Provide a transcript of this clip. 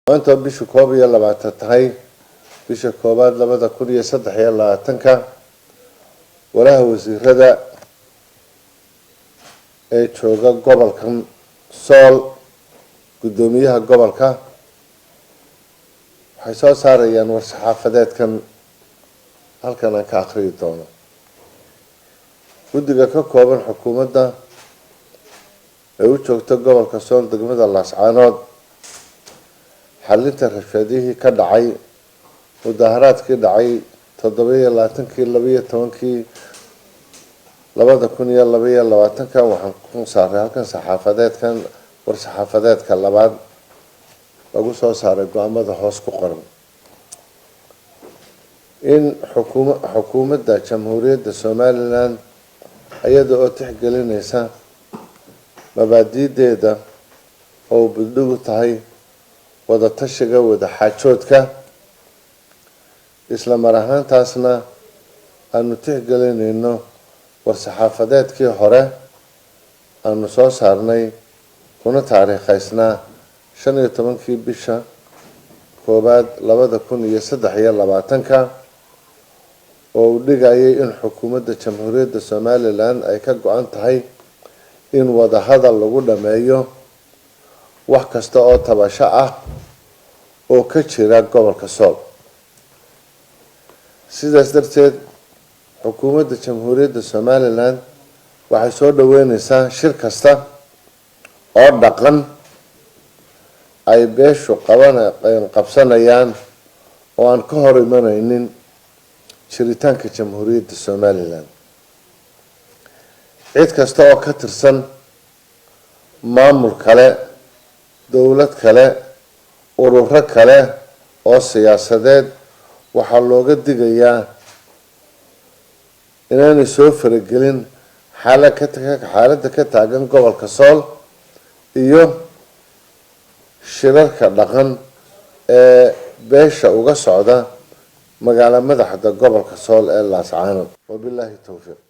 maanta bisha 21 tahay bisha koobaad 2023 walaha wasiirada ee jooga gobolkan Sool gudoomiyaha gobolka waxay soo saarayaan war-saxaafadeedkan halkan aan ka akhriyo doono guddiga ka kooban xukuumadda ee u joogta gobolka Sool degmada Laascaanood xalinta rashadihii ka dhacay mudaharaadkii dhacay 27-12 waxaan ku saaray halkan saxaafadeedkan war-saxaafadeedka labaad lagu soo saaray go'aamada hoos ku qoran in xukuumadda Jamhuuriyadda Somaliland ayada oo tixgelinaysa mabaadi'deeda oo budug tahay wada tashiga wada xaajoodka isla mar ahaantaasna aanu tixgelinayno war-saxaafadeedkii hore aanu soo saarnay kuna taariikhaysnaa 15 bisha koobaad 2023 oo uu dhigayay in xukuumadda Jamhuuriyadda Somaliland ay ka go'an tahay in wada hadal lagu dhameeyo wax kasta oo tabasho ah oo ka jira gobolka Sool sidaas darteed xukuumadda Jamhuuriyadda Somaliland waxay soo dhaweynaysaa shir kasta oo dhaqan ay beeshu qabsanayaan oo aan ka hor imanaynin jiritaanka Jamhuuriyadda Somaliland cid kasta oo ka tirsan maamul kale dawlad kale ururo kale oo siyaasadeed waxaa looga digayaa inaanay soo faragelin xaaladda ka taagan gobolka Sool iyo shirarka dhaqan ee beesha uga socda magaala madaxda gobolka Sool ee Laascaanood wabillahi tawfiiq